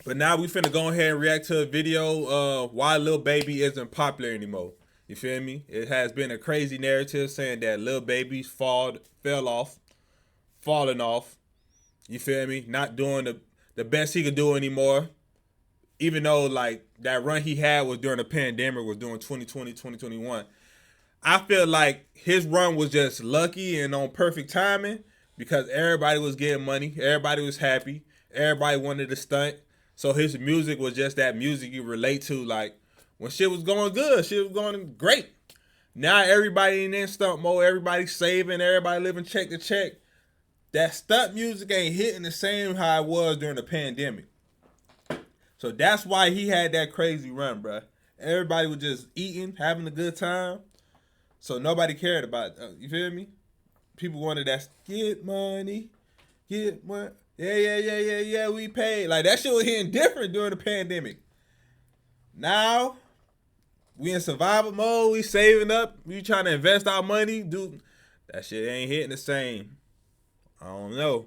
But now we finna go ahead and react to a video why Lil Baby isn't popular anymore. You feel me? It has been a crazy narrative saying that Lil Baby's fell off, falling off. You feel me? Not doing the best he could do anymore. Even though like that run he had was during the pandemic, was during 2020, 2021. I feel like his run was just lucky and on perfect timing because everybody was getting money, everybody was happy, everybody wanted to stunt. So his music was just that music you relate to. Like when shit was going good, shit was going great. Now everybody in stunt mode, everybody saving, everybody living check to check. That stunt music ain't hitting the same how it was during the pandemic. So that's why he had that crazy run, bro. Everybody was just eating, having a good time. So nobody cared about it. You feel me? People wanted that get money, get money. Yeah, we paid. Like that shit was hitting different during the pandemic. Now, we in survival mode, we saving up, we trying to invest our money. Dude, that shit ain't hitting the same. I don't know.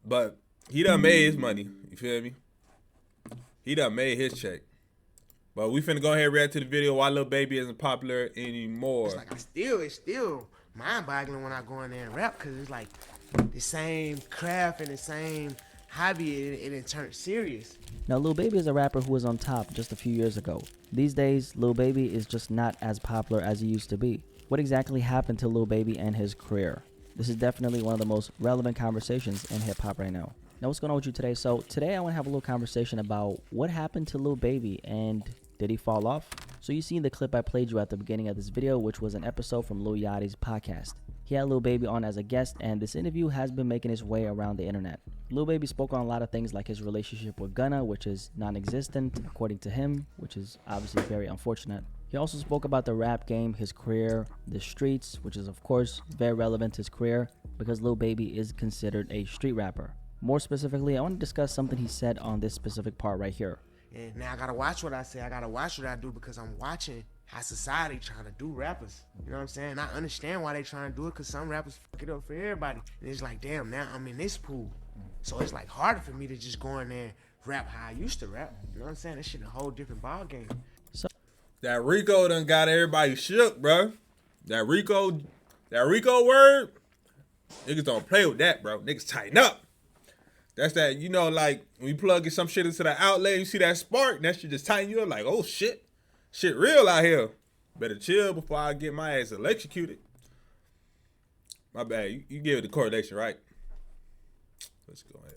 But he done made his money. You feel me? He done made his check. But we finna go ahead and react to the video why Lil Baby isn't popular anymore. It's like it's still mind-boggling when I go in there and rap because it's like the same craft and the same hobby and it turned serious. Now, Lil Baby is a rapper who was on top just a few years ago. These days, Lil Baby is just not as popular as he used to be. What exactly happened to Lil Baby and his career? This is definitely one of the most relevant conversations in hip-hop right now. Now, what's going on with you today? So today I want to have a little conversation about what happened to Lil Baby and did he fall off? So you seen the clip I played you at the beginning of this video, which was an episode from Lil Yachty's podcast. He had Lil Baby on as a guest, and this interview has been making its way around the internet. Lil Baby spoke on a lot of things like his relationship with Gunna, which is non-existent according to him, which is obviously very unfortunate. He also spoke about the rap game, his career, the streets, which is of course very relevant to his career because Lil Baby is considered a street rapper. More specifically, I want to discuss something he said on this specific part right here. And now I gotta watch what I say. I gotta watch what I do because I'm watching how society trying to do rappers. You know what I'm saying? I understand why they trying to do it because some rappers fuck it up for everybody. And it's like, damn, now I'm in this pool. So it's like harder for me to just go in there and rap how I used to rap. You know what I'm saying? This shit a whole different ball game. That Rico done got everybody shook, bro. That Rico word, niggas don't play with that, bro. Niggas tighten up. That's that, you know, like when you plug some shit into the outlet, and you see that spark, that shit just tighten you up like, oh shit. Shit real out here. Better chill before I get my ass electrocuted. My bad. You give it the correlation, right? Let's go ahead.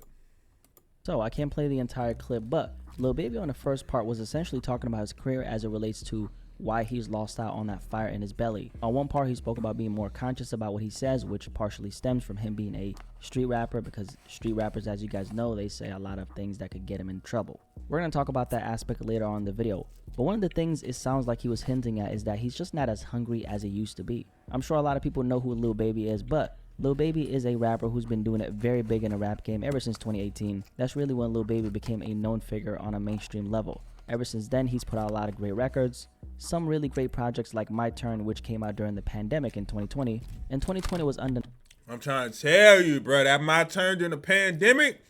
So I can't play the entire clip, but Lil Baby on the first part was essentially talking about his career as it relates to why he's lost out on that fire in his belly. On one part, he spoke about being more conscious about what he says, which partially stems from him being a street rapper, because street rappers, as you guys know, they say a lot of things that could get him in trouble. We're going to talk about that aspect later on in the video. But one of the things it sounds like he was hinting at is that he's just not as hungry as he used to be. I'm sure a lot of people know who Lil Baby is, but Lil Baby is a rapper who's been doing it very big in the rap game ever since 2018. That's really when Lil Baby became a known figure on a mainstream level. Ever since then, he's put out a lot of great records, some really great projects like My Turn, which came out during the pandemic in 2020. And 2020 was I'm trying to tell you, bro, that My Turn during the pandemic,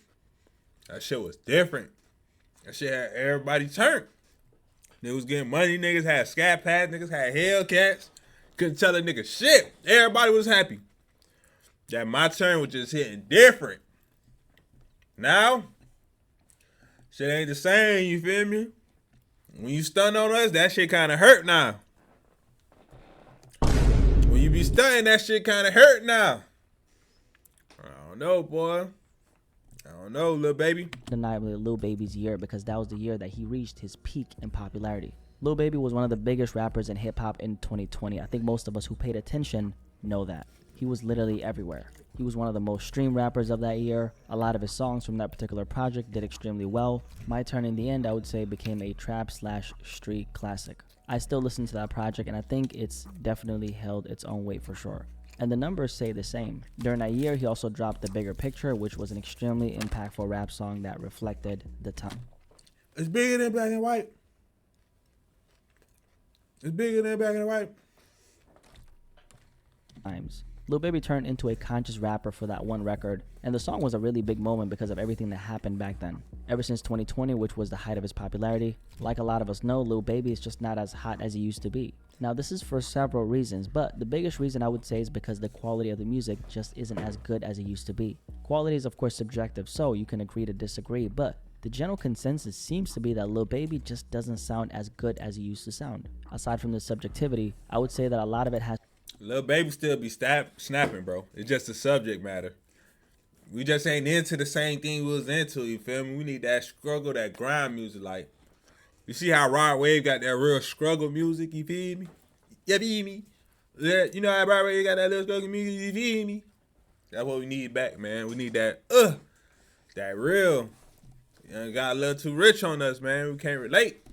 that shit was different. That shit had everybody turned. Niggas was getting money, niggas had scat pads, niggas had Hellcats. Couldn't tell a nigga shit. Everybody was happy. That My Turn was just hitting different. Now, shit ain't the same, you feel me? When you stun on us, that shit kind of hurt now. When you be stunning, that shit kind of hurt now. I don't know, boy. I don't know, Lil Baby. undeniably Lil Baby's year because that was the year that he reached his peak in popularity. Lil Baby was one of the biggest rappers in hip-hop in 2020. I think most of us who paid attention know that. He was literally everywhere. He was one of the most streamed rappers of that year. A lot of his songs from that particular project did extremely well. My Turn in the end, I would say, became a trap/street classic. I still listen to that project and I think it's definitely held its own weight for sure. And the numbers say the same. During that year, he also dropped The Bigger Picture, which was an extremely impactful rap song that reflected the time. It's bigger than black and white. It's bigger than black and white. Times. Lil Baby turned into a conscious rapper for that one record, and the song was a really big moment because of everything that happened back then. Ever since 2020, which was the height of his popularity, like a lot of us know, Lil Baby is just not as hot as he used to be. Now this is for several reasons, but the biggest reason I would say is because the quality of the music just isn't as good as it used to be. Quality is of course subjective, so you can agree to disagree, but the general consensus seems to be that Lil Baby just doesn't sound as good as he used to sound. Aside from the subjectivity, I would say that a lot of it has Lil Baby still be snapping, bro. It's just the subject matter. We just ain't into the same thing we was into, you feel me? We need that struggle, that grind music. Like, you see how Rod Wave got that real struggle music, you feel me? You feel me? You know how Rod Wave got that little struggle music, you feel me? That's what we need back, man. We need that real. You got a little too rich on us, man. We can't relate.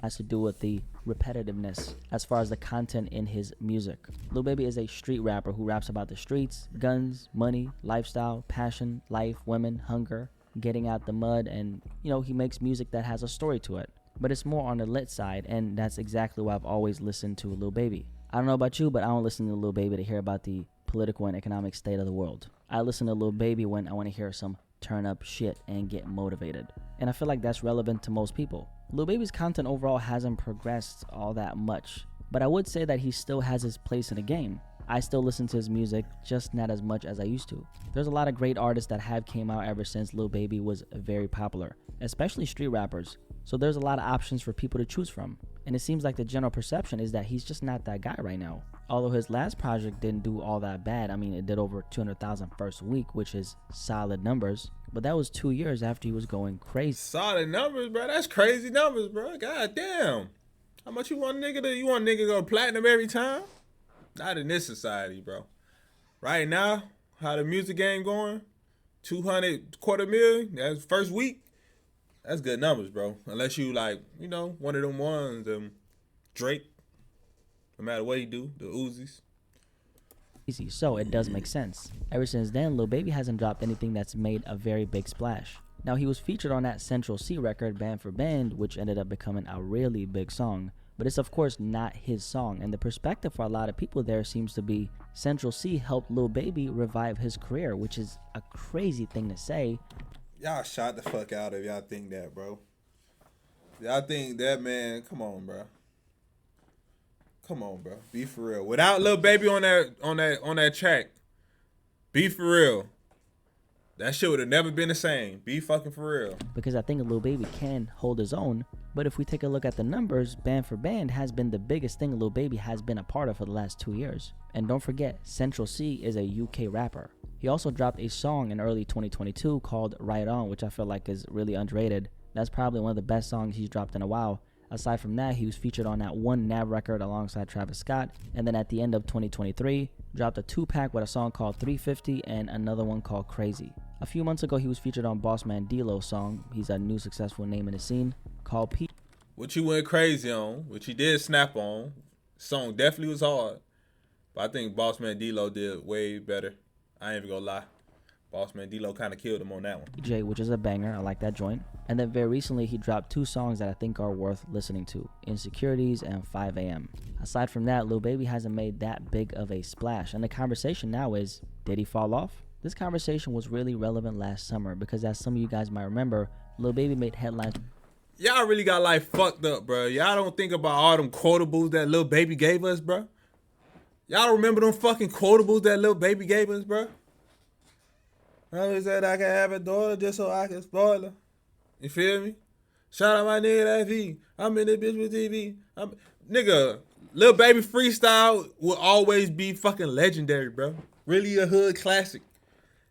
Has to do with the repetitiveness as far as the content in his music. Lil Baby is a street rapper who raps about the streets, guns, money, lifestyle, passion, life, women, hunger, getting out the mud, and he makes music that has a story to it. But it's more on the lit side, and that's exactly why I've always listened to Lil Baby. I don't know about you, but I don't listen to Lil Baby to hear about the political and economic state of the world. I listen to Lil Baby when I want to hear some turn up shit and get motivated. And I feel like that's relevant to most people. Lil Baby's content overall hasn't progressed all that much, but I would say that he still has his place in the game. I still listen to his music, just not as much as I used to. There's a lot of great artists that have came out ever since Lil Baby was very popular, especially street rappers. So there's a lot of options for people to choose from. And it seems like the general perception is that he's just not that guy right now. Although his last project didn't do all that bad. I mean, it did over 200,000 first week, which is solid numbers. But that was 2 years after he was going crazy. Solid numbers, bro. That's crazy numbers, bro. God damn. How much you want a nigga to go platinum every time? Not in this society, bro. Right now, how the music game going, 200 quarter million, that's first week. That's good numbers, bro. Unless you like, one of them ones, Drake. No matter what he do, the Uzis. So it does make sense. Ever since then, Lil Baby hasn't dropped anything that's made a very big splash. Now, he was featured on that Central C record, Band for Band, which ended up becoming a really big song. But it's of course not his song, and the perspective for a lot of people there seems to be Central C helped Lil Baby revive his career, which is a crazy thing to say. Y'all shot the fuck out if y'all think that, bro. Y'all think that, man, come on, bro. Come on, bro. Be for real. Without Lil Baby on that track, be for real. That shit would have never been the same. Be fucking for real. Because I think Lil Baby can hold his own. But if we take a look at the numbers, Band for Band has been the biggest thing Lil Baby has been a part of for the last 2 years. And don't forget, Central C is a UK rapper. He also dropped a song in early 2022 called Right On, which I feel like is really underrated. That's probably one of the best songs he's dropped in a while. Aside from that, he was featured on that one Nav record alongside Travis Scott, and then at the end of 2023, dropped a 2-pack with a song called 350 and another one called Crazy. A few months ago, he was featured on Bossman D-Lo's song, he's a new successful name in the scene, called P. What you went crazy on, which he did snap on, song definitely was hard, but I think Bossman D-Lo did way better. I ain't even gonna lie. Bossman D-Lo kind of killed him on that one. J, which is a banger. I like that joint. And then very recently, he dropped 2 songs that I think are worth listening to, Insecurities and 5 a.m. Aside from that, Lil Baby hasn't made that big of a splash. And the conversation now is, did he fall off? This conversation was really relevant last summer because as some of you guys might remember, Lil Baby made headlines. Y'all really got life fucked up, bro. Y'all don't think about all them quotables that Lil Baby gave us, bro. Y'all remember them fucking quotables that Lil Baby gave us, bro? I said I can have a daughter just so I can spoil her. You feel me? Shout out my nigga that V. I'm in this bitch with TV. Nigga, Lil Baby freestyle will always be fucking legendary, bro. Really a hood classic.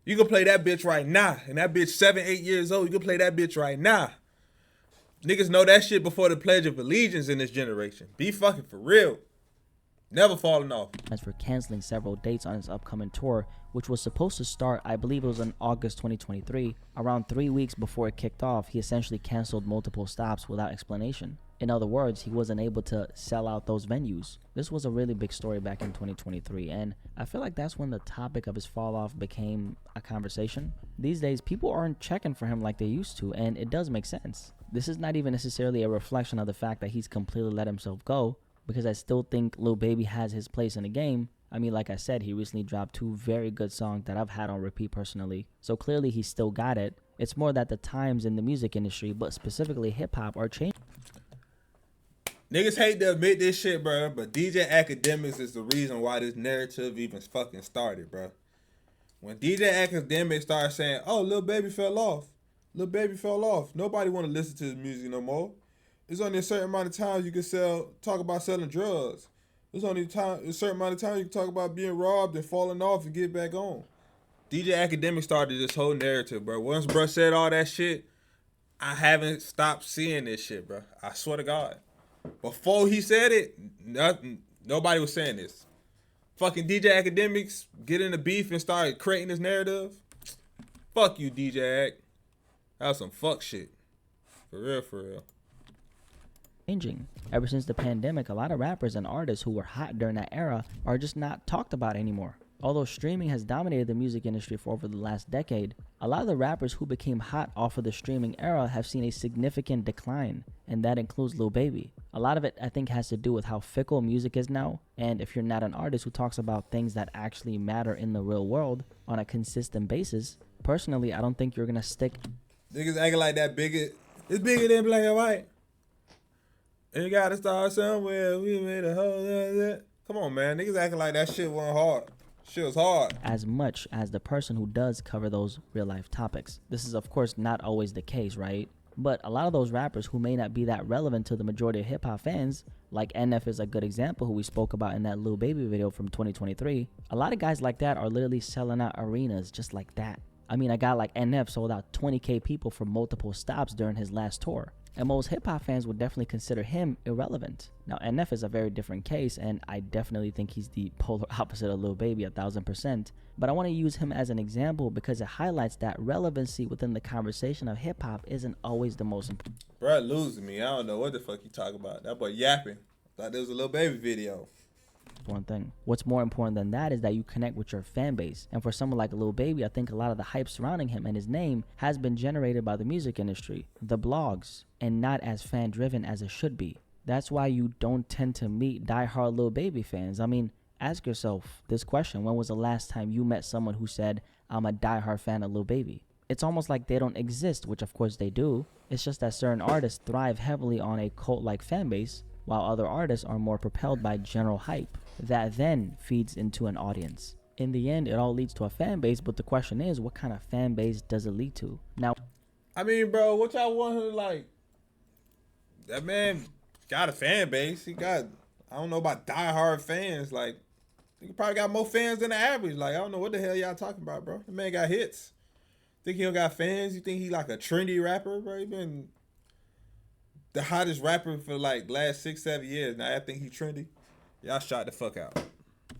You can play that bitch right now. And that bitch 7, 8 years old. You can play that bitch right now. Niggas know that shit before the Pledge of Allegiance in this generation. Be fucking for real. Never falling off. As for canceling several dates on his upcoming tour, which was supposed to start, I believe it was in August 2023. Around 3 weeks before it kicked off, he essentially canceled multiple stops without explanation. In other words, he wasn't able to sell out those venues. This was a really big story back in 2023, and I feel like that's when the topic of his fall off became a conversation. These days, people aren't checking for him like they used to, and it does make sense. This is not even necessarily a reflection of the fact that he's completely let himself go, because I still think Lil Baby has his place in the game. I mean, like I said, he recently dropped 2 very good songs that I've had on repeat personally. So clearly he still got it. It's more that the times in the music industry, but specifically hip hop, are changing. Niggas hate to admit this shit, bro, but DJ Academics is the reason why this narrative even fucking started, bro. When DJ Academics started saying, "Oh, Lil Baby fell off. Lil Baby fell off. Nobody want to listen to his music no more. It's only a certain amount of times you can talk about selling drugs. There's only a certain amount of time you can talk about being robbed and falling off and get back on." DJ Academic started this whole narrative, bro. Once bro said all that shit, I haven't stopped seeing this shit, bro. I swear to God. Before he said it, nobody was saying this. Fucking DJ Academics get in the beef and start creating this narrative. Fuck you, DJ Ac. That was some fuck shit. For real, for real. Changing. Ever since the pandemic, a lot of rappers and artists who were hot during that era are just not talked about anymore. Although streaming has dominated the music industry for over the last decade, a lot of the rappers who became hot off of the streaming era have seen a significant decline, and that includes Lil Baby. A lot of it, I think, has to do with how fickle music is now, and if you're not an artist who talks about things that actually matter in the real world on a consistent basis, personally, I don't think you're gonna stick. Niggas acting like that bigger. It's bigger than black and white. And you gotta start somewhere. We made a whole. Come on, man. Niggas acting like that shit wasn't hard. Shit was hard. As much as the person who does cover those real life topics. This is, of course, not always the case, right? But a lot of those rappers who may not be that relevant to the majority of hip hop fans, like NF is a good example who we spoke about in that Lil Baby video from 2023. A lot of guys like that are literally selling out arenas just like that. I mean, a guy like NF sold out 20K people for multiple stops during his last tour. And most hip-hop fans would definitely consider him irrelevant. Now, NF is a very different case, and I definitely think he's the polar opposite of Lil Baby 1000%. But I want to use him as an example because it highlights that relevancy within the conversation of hip-hop isn't always the most important. Bro, losing me. I don't know what the fuck you talking about. That boy yapping. Thought there was a Lil Baby video. One thing. What's more important than that is that you connect with your fan base. And for someone like Lil Baby, I think a lot of the hype surrounding him and his name has been generated by the music industry, the blogs, and not as fan driven as it should be. That's why you don't tend to meet diehard Lil Baby fans. I mean, ask yourself this question: when was the last time you met someone who said, "I'm a diehard fan of Lil Baby"? It's almost like they don't exist, which of course they do. It's just that certain artists thrive heavily on a cult-like fan base, while other artists are more propelled by general hype that then feeds into an audience. In the end, it all leads to a fan base, but the question is, what kind of fan base does it lead to? Now, I mean, bro, what y'all want her like? That man got a fan base. He got, I don't know about diehard fans. Like, he probably got more fans than the average. Like, I don't know what the hell y'all talking about, bro. The man got hits. Think he don't got fans? You think he like a trendy rapper, bro? He been the hottest rapper for like last 6-7 years. Now I think he trendy. Y'all shot the fuck out.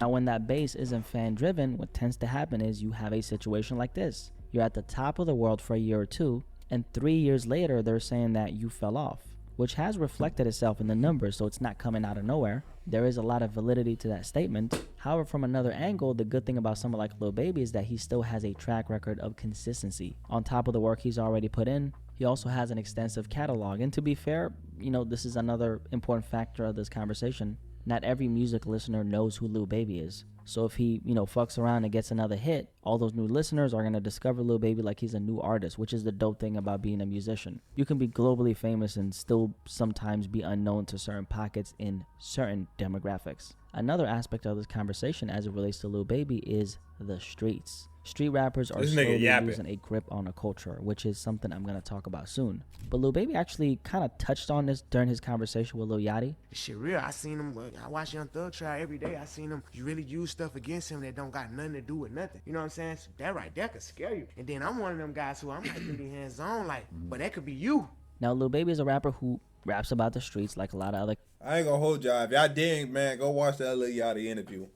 Now, when that base isn't fan driven, what tends to happen is you have a situation like this. You're at the top of the world for a year or two, and 3 years later, they're saying that you fell off, which has reflected itself in the numbers, so it's not coming out of nowhere. There is a lot of validity to that statement. However, from another angle, the good thing about someone like Lil Baby is that he still has a track record of consistency. On top of the work he's already put in, he also has an extensive catalog. And to be fair, this is another important factor of this conversation. Not every music listener knows who Lil Baby is. So if he, fucks around and gets another hit, all those new listeners are going to discover Lil Baby like he's a new artist, which is the dope thing about being a musician. You can be globally famous and still sometimes be unknown to certain pockets in certain demographics. Another aspect of this conversation as it relates to Lil Baby is the streets. Street rappers are slowly losing a grip on a culture, which is something I'm going to talk about soon. But Lil Baby actually kind of touched on this during his conversation with Lil Yachty. Shit real. I seen him. I watch Young Thug try every day. I seen him. You really use stuff against him that don't got nothing to do with nothing. You know what I'm saying? So that right there could scare you. And then I'm one of them guys who I'm like to be hands on, but that could be you. Now, Lil Baby is a rapper who raps about the streets like a lot of other. I ain't gonna hold y'all. If y'all didn't, man, go watch that Lil Yachty interview.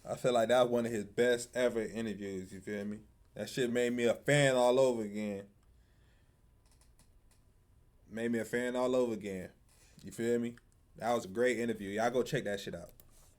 I feel like that was one of his best ever interviews. You feel me? That shit made me a fan all over again. Made me a fan all over again. You feel me? That was a great interview. Y'all go check that shit out.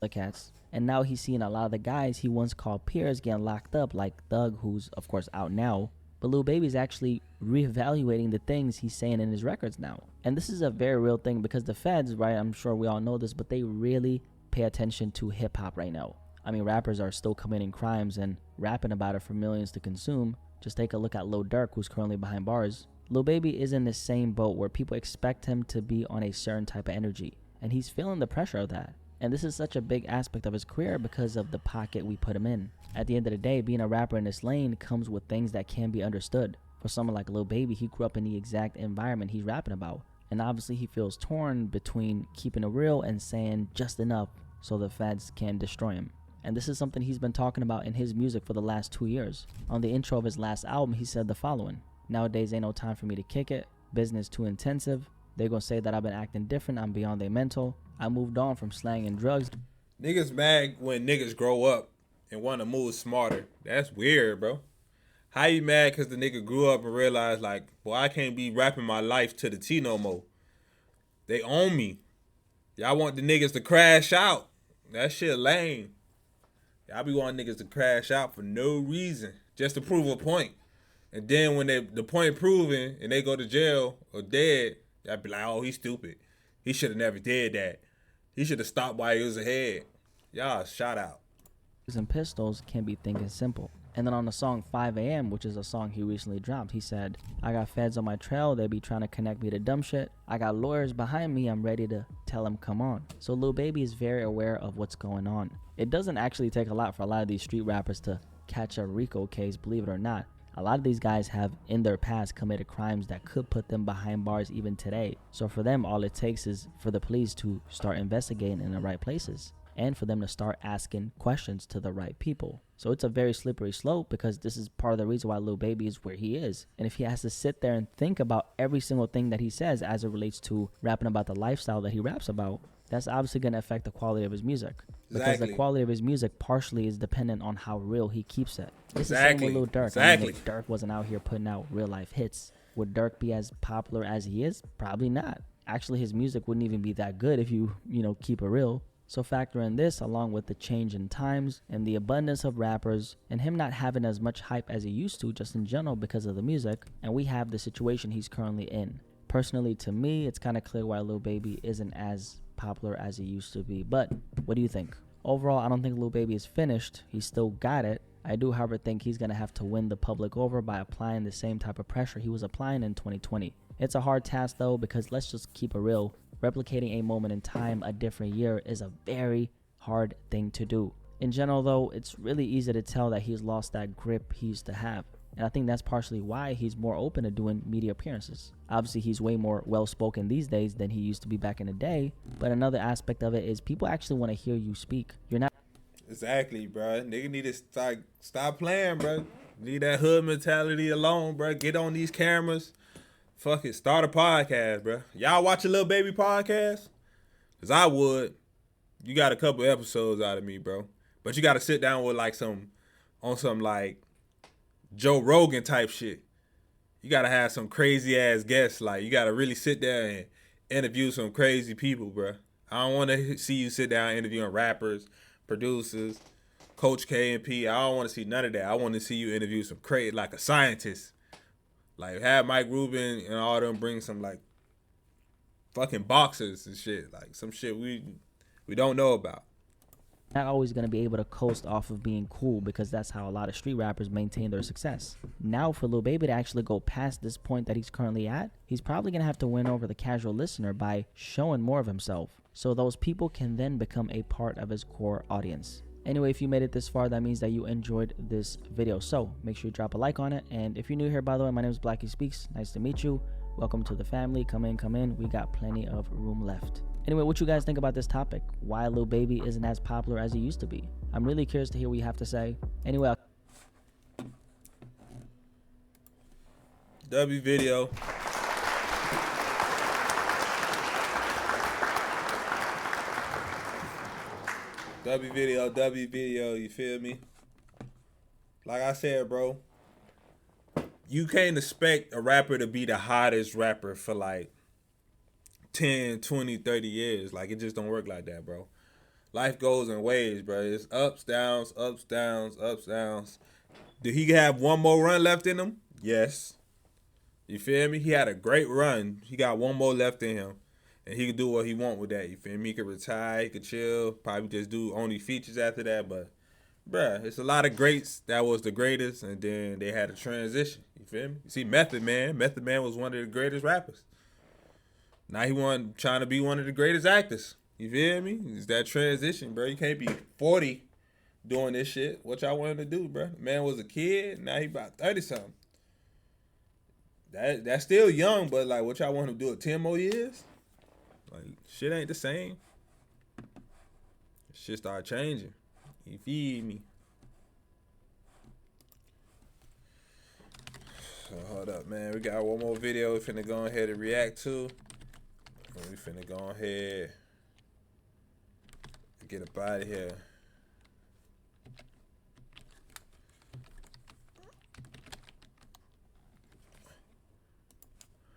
The cats. And now he's seeing a lot of the guys he once called peers getting locked up, like Thug, who's of course out now. But Lil Baby's actually reevaluating the things he's saying in his records now. And this is a very real thing because the feds, right, I'm sure we all know this, but they really pay attention to hip hop right now. I mean, rappers are still committing crimes and rapping about it for millions to consume. Just take a look at Lil Durk, who's currently behind bars. Lil Baby is in the same boat where people expect him to be on a certain type of energy, and he's feeling the pressure of that. And this is such a big aspect of his career because of the pocket we put him in. At the end of the day, being a rapper in this lane comes with things that can be understood. For someone like Lil Baby, he grew up in the exact environment he's rapping about. And obviously he feels torn between keeping it real and saying just enough so the feds can destroy him. And this is something he's been talking about in his music for the last 2 years. On the intro of his last album, he said the following: "Nowadays ain't no time for me to kick it. Business too intensive. They gonna say that I've been acting different. I'm beyond their mental. I moved on from slang and drugs." Niggas mad when niggas grow up and want to move smarter. That's weird, bro. How you mad because the nigga grew up and realized, like, boy, I can't be rapping my life to the T no more. They own me. Y'all want the niggas to crash out. That shit lame. Y'all be wanting niggas to crash out for no reason, just to prove a point. And then when the point proven and they go to jail or dead, y'all be like, oh, he's stupid. He should have never did that. He should have stopped while he was ahead. Y'all shot out. And pistols can be thinking simple. And then on the song 5 a.m., which is a song he recently dropped, he said, "I got feds on my trail, they be trying to connect me to dumb shit. I got lawyers behind me, I'm ready to tell them come on." So Lil Baby is very aware of what's going on. It doesn't actually take a lot for a lot of these street rappers to catch a RICO case, believe it or not. A lot of these guys have in their past committed crimes that could put them behind bars even today. So for them, all it takes is for the police to start investigating in the right places, and for them to start asking questions to the right people. So it's a very slippery slope, because this is part of the reason why Lil Baby is where he is. And if he has to sit there and think about every single thing that he says as it relates to rapping about the lifestyle that he raps about, that's obviously going to affect the quality of his music. Because the quality of his music partially is dependent on how real he keeps it. It's the same with Lil Durk. Exactly. I mean, if Durk wasn't out here putting out real life hits, would Durk be as popular as he is? Probably not. Actually, his music wouldn't even be that good if you keep it real. So factor in this, along with the change in times and the abundance of rappers and him not having as much hype as he used to just in general because of the music, and we have the situation he's currently in. Personally, to me, it's kind of clear why Lil Baby isn't as popular as he used to be. But what do you think? Overall, I don't think Lil Baby is finished. He's still got it. I do, however, think he's going to have to win the public over by applying the same type of pressure he was applying in 2020. It's a hard task, though, because let's just keep it real. Replicating a moment in time a different year is a very hard thing to do. In general, though, it's really easy to tell that he's lost that grip he used to have. And I think that's partially why he's more open to doing media appearances. Obviously, he's way more well-spoken these days than he used to be back in the day. But another aspect of it is people actually want to hear you speak. You're not... Exactly, bro. Nigga need to stop playing, bro. Leave that hood mentality alone, bro. Get on these cameras. Fuck it. Start a podcast, bro. Y'all watch a Lil Baby podcast? Because I would. You got a couple episodes out of me, bro. But you got to sit down with some Joe Rogan type shit. You got to have some crazy ass guests. Like, you got to really sit there and interview some crazy people, bro. I don't want to see you sit down interviewing rappers, producers, Coach K and P. I don't want to see none of that. I want to see you interview some crazy, like a scientist. Like, have Mike Rubin and all them bring some, fucking boxers and shit. Like, some shit we don't know about. Not always going to be able to coast off of being cool, because that's how a lot of street rappers maintain their success. Now, for Lil Baby to actually go past this point that he's currently at, he's probably going to have to win over the casual listener by showing more of himself, so those people can then become a part of his core audience. Anyway, if you made it this far, that means that you enjoyed this video. So make sure you drop a like on it. And if you're new here, by the way, my name is Blackie Speaks. Nice to meet you. Welcome to the family. Come in. We got plenty of room left. Anyway, what you guys think about this topic? Why Lil Baby isn't as popular as he used to be? I'm really curious to hear what you have to say. Anyway, W video. W video, you feel me? Like I said, bro, you can't expect a rapper to be the hottest rapper for 10, 20, 30 years. Like, it just don't work like that, bro. Life goes in waves, bro. It's ups, downs, ups, downs, ups, downs. Did he have one more run left in him? Yes. You feel me? He had a great run. He got one more left in him. And he could do what he want with that. You feel me? He could retire. He could chill. Probably just do only features after that. But, bruh, it's a lot of greats that was the greatest, and then they had a transition. You feel me? You see Method Man. Method Man was one of the greatest rappers. Now he trying to be one of the greatest actors. You feel me? It's that transition, bro. You can't be 40 doing this shit. What y'all wanted to do, bro? The man was a kid. Now he about 30-something. That's still young, but, like, what y'all want him to do 10 more years? Like, shit ain't the same. Shit start changing. You feel me? So, hold up, man. We got one more video we finna go ahead and react to. We finna go ahead and get up out of here.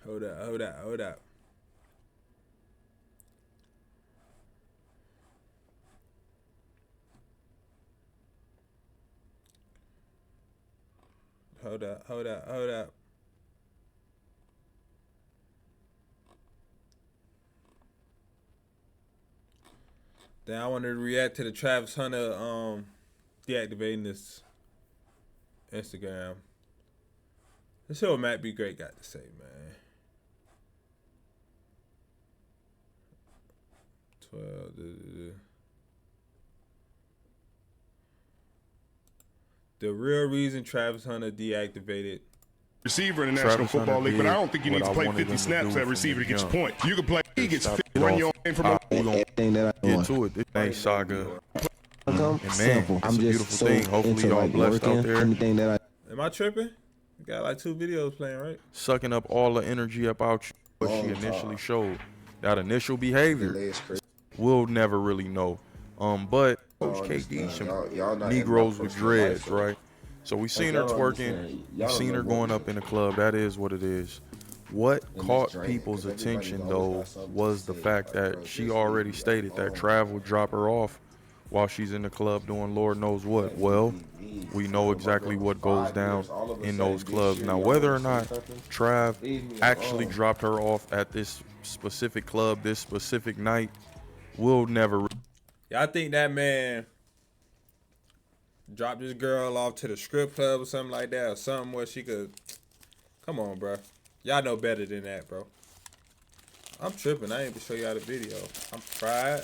Hold up. Hold up. Then I wanted to react to the Travis Hunter deactivating this Instagram. Let's see what Matt B. Great got to say, man. 12. The real reason Travis Hunter deactivated receiver in the National Football League, but I don't think you need to play 50 snaps at receiver to get your point. You can play, he gets fit, run your own game from everything that I get to it. This ain't saga. And man, simple. it's I'm a just beautiful so thing. Hopefully into, y'all like, blessed working, out there. anything that Am I tripping? You got like 2 videos playing, right? Sucking up all the energy about you. What she initially showed. That initial behavior, we'll never really know. But Coach KD, some Negroes with dreads, right? So we seen her twerking, we seen her going up in the club. That is what it is. What caught people's attention, though, was the fact that she already stated that Trav would drop her off while she's in the club doing Lord knows what. Well, we know exactly what goes down in those clubs. Now, whether or not Trav actually dropped her off at this specific club, this specific night, we'll never. Y'all think that man dropped this girl off to the strip club or something like that, or something where she could? Come on, bro. Y'all know better than that, bro. I'm tripping. I ain't even show y'all the video. I'm fried.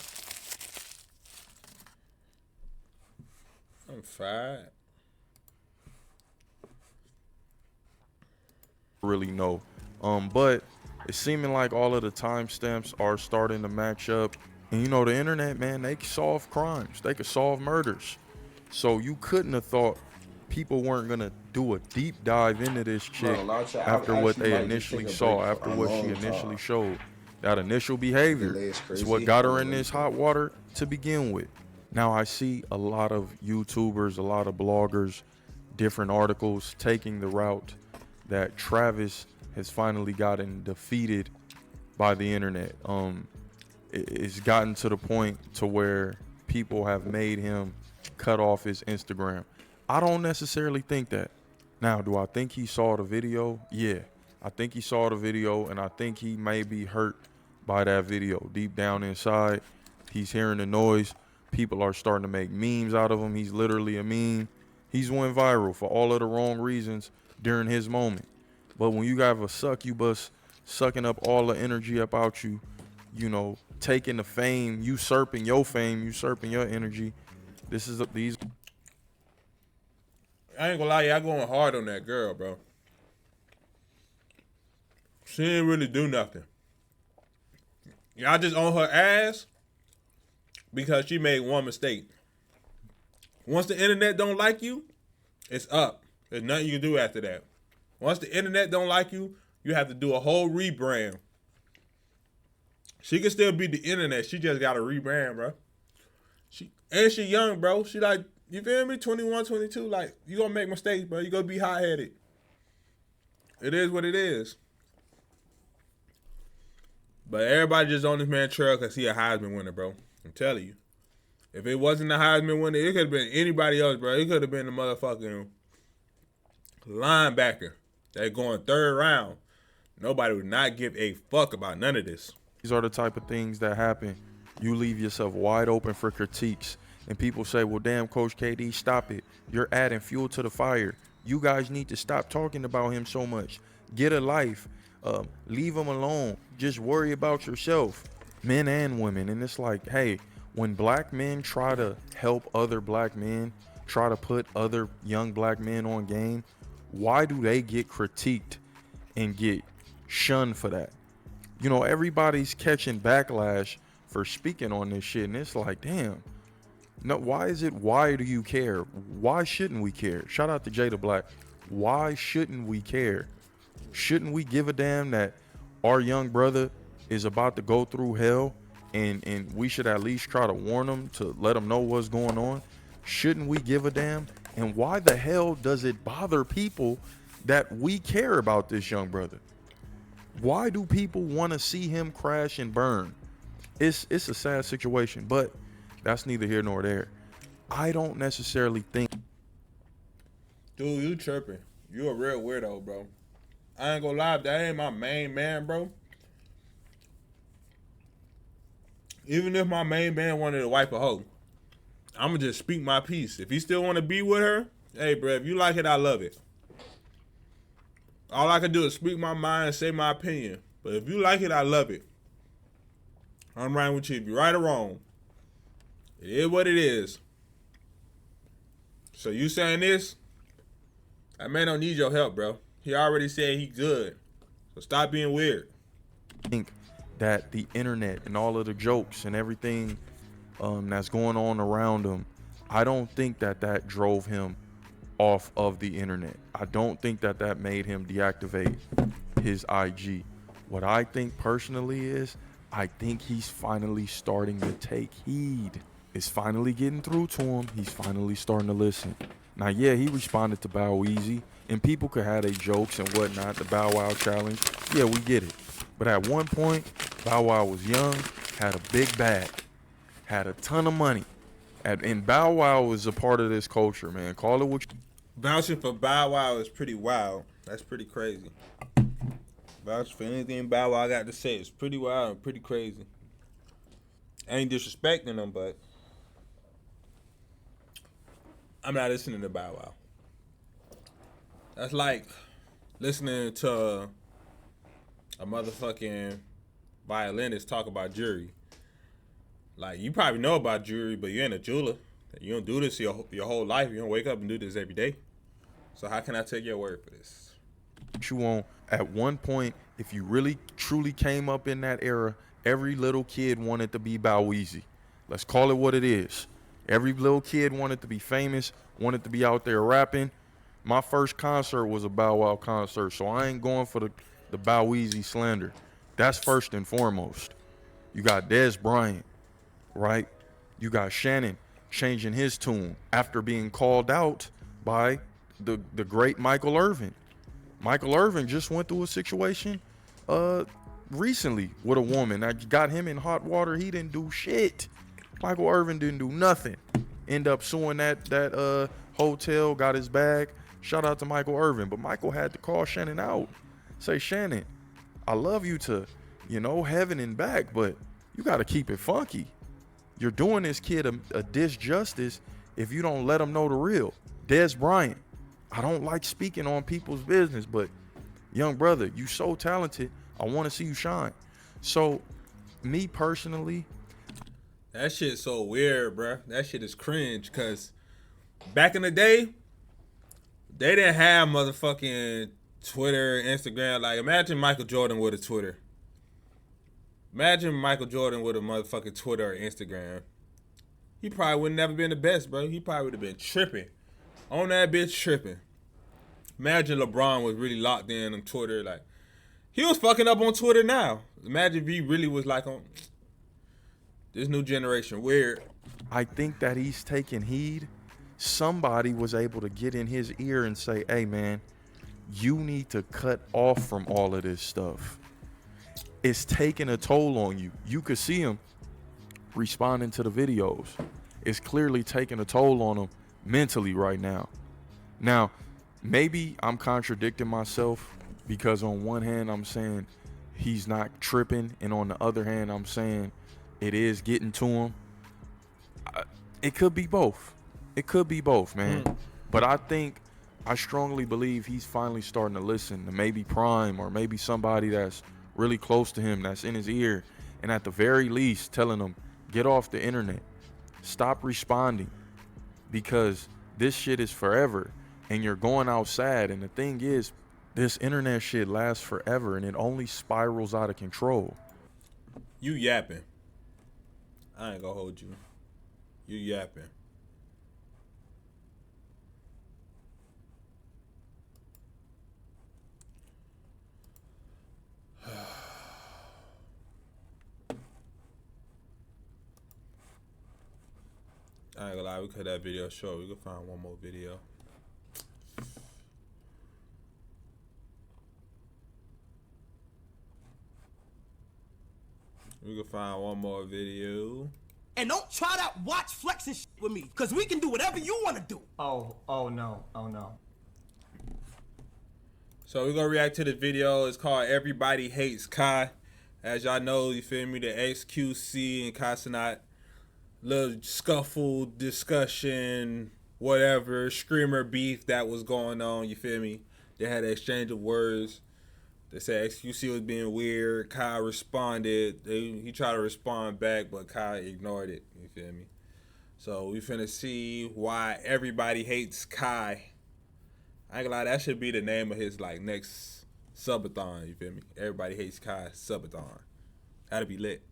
Really know. But it's seeming like all of the timestamps are starting to match up. And you know, the internet, man, they can solve crimes. They can solve murders. So you couldn't have thought people weren't gonna do a deep dive into this chick after what they initially saw, after what she initially showed. That initial behavior is what got her in this hot water to begin with. Now I see a lot of YouTubers, a lot of bloggers, different articles taking the route that Travis has finally gotten defeated by the internet. It's gotten to the point to where people have made him cut off his Instagram. I don't necessarily think that. Now, do I think he saw the video? Yeah, I think he saw the video, and I think he may be hurt by that video. Deep down inside, he's hearing the noise. People are starting to make memes out of him. He's literally a meme. He's went viral for all of the wrong reasons during his moment. But when you have a succubus sucking up all the energy about you, you know, taking the fame, usurping your energy, these. I ain't gonna lie, y'all going hard on that girl, bro. She didn't really do nothing. Y'all just on her ass because she made one mistake. Once the internet don't like you, it's up. There's nothing you can do after that. Once the internet don't like you, you have to do a whole rebrand. She can still be the internet. She just got to rebrand, bro. She young, bro. She like, you feel me? 21, 22. Like, you gonna make mistakes, bro. You gonna be hot-headed. It is what it is. But everybody just on this man trail because he a Heisman winner, bro. I'm telling you. If it wasn't a Heisman winner, it could have been anybody else, bro. It could have been the motherfucking linebacker that going 3rd round. Nobody would not give a fuck about none of this. These are the type of things that happen. You leave yourself wide open for critiques. And people say, well, damn, Coach KD, stop it. You're adding fuel to the fire. You guys need to stop talking about him so much. Get a life. Leave him alone. Just worry about yourself. Men and women. And it's like, hey, when black men try to help other black men, try to put other young black men on game, why do they get critiqued and get shunned for that? You know, everybody's catching backlash for speaking on this shit, and it's like, damn. No, why do you care? Why shouldn't we care? Shout out to Jada Black. Why shouldn't we care? Shouldn't we give a damn that our young brother is about to go through hell, and we should at least try to warn him to let him know what's going on? Shouldn't we give a damn? And why the hell does it bother people that we care about this young brother? Why do people want to see him crash and burn? It's a sad situation, but that's neither here nor there. I don't necessarily think. Dude, you tripping. You a real weirdo, bro. I ain't gonna lie, that ain't my main man, bro. Even if my main man wanted to wipe a hoe, I'ma just speak my piece. If he still want to be with her, hey, bro, if you like it, I love it. All I can do is speak my mind and say my opinion. But if you like it, I love it. I'm right with you. If you're right or wrong, it is what it is. So you saying this? That man don't need your help, bro. He already said he good. So stop being weird. I think that the internet and all of the jokes and everything that's going on around him, I don't think that drove him off of the internet. I don't think that made him deactivate his IG. What I think personally is, I think he's finally starting to take heed. It's finally getting through to him. He's finally starting to listen. Now, yeah, he responded to Bow Weezy, and people could have their jokes and whatnot, the Bow Wow challenge. Yeah, we get it. But at one point, Bow Wow was young, had a big bag, had a ton of money. And Bow Wow was a part of this culture, man. Call it what you... Vouching for Bow Wow is pretty wild. That's pretty crazy. Vouching for anything Bow Wow got to say is pretty wild and pretty crazy. I ain't disrespecting him, but I'm not listening to Bow Wow. That's like listening to a motherfucking violinist talk about jewelry. Like, you probably know about jewelry, but you ain't a jeweler. You don't do this your whole life. You don't wake up and do this every day. So how can I take your word for this? You want at one point, if you really truly came up in that era, every little kid wanted to be Bow Weezy. Let's call it what it is. Every little kid wanted to be famous, wanted to be out there rapping. My first concert was a Bow Wow concert, so I ain't going for the Bow Weezy slander. That's first and foremost. You got Des Bryant, right? You got Shannon changing his tune after being called out by the great Michael Irvin. Michael Irvin just went through a situation recently with a woman that got him in hot water. He didn't do shit. Michael Irvin didn't do nothing. End up suing that hotel, got his bag. Shout out to Michael Irvin. But Michael had to call Shannon out. Say, Shannon, I love you to, heaven and back, but you got to keep it funky. You're doing this kid a disjustice if you don't let him know the real. Des Bryant, I don't like speaking on people's business, but young brother, you so talented. I want to see you shine. So, me personally, that shit's so weird, bruh. That shit is cringe, because back in the day, they didn't have motherfucking Twitter, Instagram. Like, imagine Michael Jordan with a Twitter. Imagine Michael Jordan with a motherfucking Twitter or Instagram. He probably would never been the best, bro. He probably would have been tripping. On that bitch tripping. Imagine LeBron was really locked in on Twitter. Like, he was fucking up on Twitter now. Imagine if he really was like on this new generation. Weird. I think that he's taking heed. Somebody was able to get in his ear and say, hey, man, you need to cut off from all of this stuff. It's taking a toll on you. You could see him responding to the videos. It's clearly taking a toll on him mentally right now. Now, maybe I'm contradicting myself, because on one hand I'm saying he's not tripping, and on the other hand, I'm saying it is getting to him. It could be both. It could be both, man. But I strongly believe he's finally starting to listen to maybe Prime or maybe somebody that's really close to him, that's in his ear, and at the very least telling him, get off the internet. Stop responding, because this shit is forever and you're going outside. And the thing is, this internet shit lasts forever and it only spirals out of control. You yapping. I ain't gonna hold you. You yapping. I ain't gonna lie, we cut that video short. We can find one more video. We can find one more video. And don't try to watch flexing shit with me, cause we can do whatever you want to do. Oh no. So we're gonna react to the video. It's called Everybody Hates Kai. As y'all know, you feel me, the XQC and Kai Cenat, little scuffle, discussion, whatever, screamer beef that was going on, you feel me? They had an exchange of words. They said XQC was being weird. Kai responded. He tried to respond back, but Kai ignored it. You feel me? So we finna see why everybody hates Kai. I ain't gonna lie, that should be the name of his like next subathon. You feel me? Everybody hates Kai subathon. That'd be lit.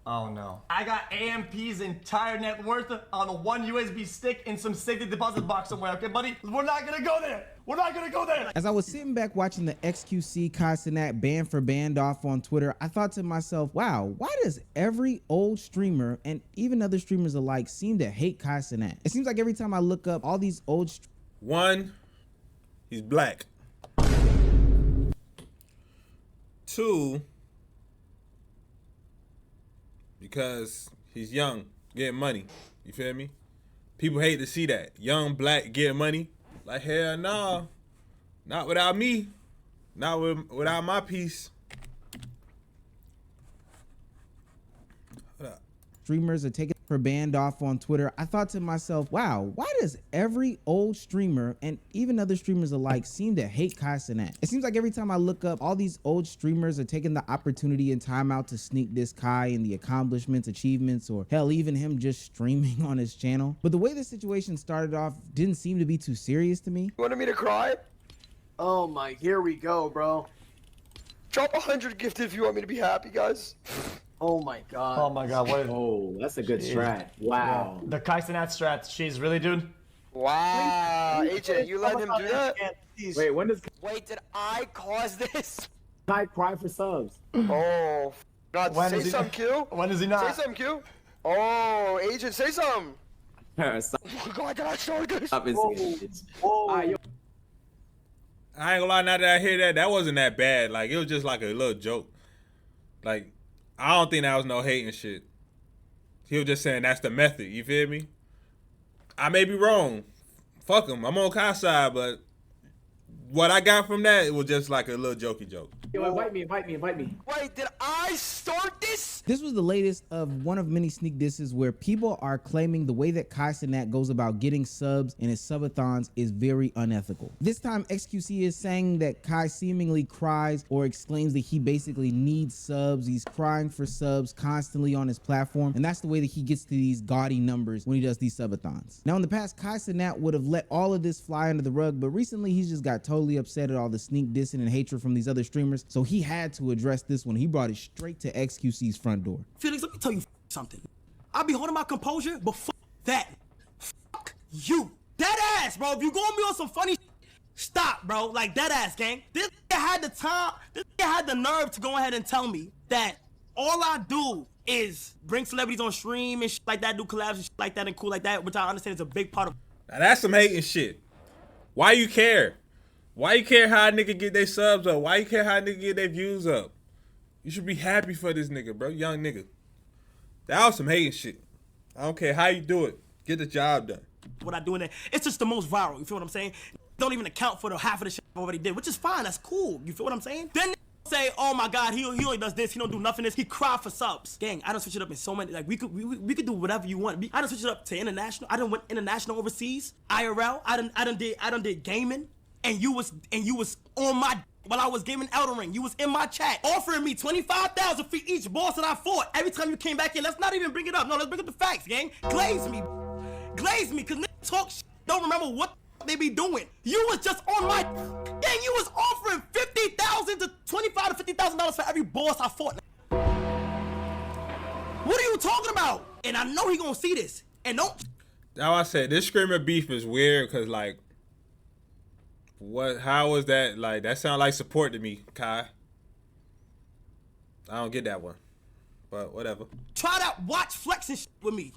Oh no. I got AMP's entire net worth on a one USB stick in some safety deposit box somewhere, okay, buddy? We're not gonna go there. We're not gonna go there. As I was sitting back watching the XQC Kai Cenat band for band off on Twitter, I thought to myself, wow, why does every old streamer and even other streamers alike seem to hate Kai Cenat? It seems like every time I look up all these old One, he's black. Two, because he's young, getting money. You feel me? People hate to see that. Young, black, getting money. Like, hell nah. Not without me. Not without my piece. streamers are taking her band off on Twitter, I thought to myself, wow, why does every old streamer and even other streamers alike seem to hate Kai Cenat? It seems like every time I look up, all these old streamers are taking the opportunity and time out to sneak this Kai and the accomplishments, achievements, or hell, even him just streaming on his channel. But the way this situation started off didn't seem to be too serious to me. You wanted me to cry? Oh my, here we go, bro. Drop 100 gifted if you want me to be happy, guys. Oh my god. Oh my god, what is... Oh, that's a good strat. Wow. The Kai Cenat strat, she's really, dude? Wow, AJ, you let him do that? Wait, when does Wait, did I cause this? Kai cry for subs? Oh, God, When say is he- something, Q. When is he not? Say something, Q. Oh, Agent, say something. Stop Oh, God, that's so good. instigating. Whoa. I ain't gonna lie, now that I hear that, that wasn't that bad. Like, it was just like a little joke. Like, I don't think that was no hating shit. He was just saying that's the method, you feel me? I may be wrong. Fuck him, I'm on Kai's side, but what I got from that, it was just like a little jokey joke. Yo, invite me. Wait, did I start this? This was the latest of one of many sneak disses where people are claiming the way that Kai Cenat goes about getting subs in his subathons is very unethical. This time, XQC is saying that Kai seemingly cries or exclaims that he basically needs subs. He's crying for subs constantly on his platform, and that's the way that he gets to these gaudy numbers when he does these subathons. Now, in the past, Kai Cenat would have let all of this fly under the rug, but recently he's just got totally upset at all the sneak dissing and hatred from these other streamers, so he had to address this one. He brought it straight to XQC's front door. Felix, let me tell you something. I'll be holding my composure, but fuck that. Fuck you. That ass, bro. If you gonna be on some funny stop, bro. Like, that ass, gang. This nigga had the time, this nigga had the nerve to go ahead and tell me that all I do is bring celebrities on stream and shit like that, do collabs and shit like that and cool like that, which I understand is a big part of. Now that's some hating shit. Why you care? Why you care how a nigga get their subs up? Why you care how a nigga get their views up? You should be happy for this nigga, bro. Young nigga. That was some hating shit. I don't care how you do it. Get the job done. What I do in there, it's just the most viral. You feel what I'm saying? Don't even account for the half of the shit I already did, which is fine. That's cool. You feel what I'm saying? Then say, oh my God, he only does this, he don't do nothing this, he cry for subs. Gang, I done switch it up in so many, like we could do whatever you want. I done switch it up to international. I done went international overseas, IRL. I done did gaming, and you was on my while I was gaming Elden Ring. You was in my chat offering me 25,000 for each boss that I fought. Every time you came back in, let's not even bring it up. No, let's bring up the facts, gang. Glaze me, cause niggas talk shit, don't remember what they be doing. You was just on my gang. You was offering $50,000 to $25,000 to $50,000 for every boss I fought. What are you talking about? And I know he gonna see this. And don't. Now I said this screamer beef is weird because like, what? How was that? Like that sound like support to me, Kai. I don't get that one, but whatever. Try that watch flexing shit with me,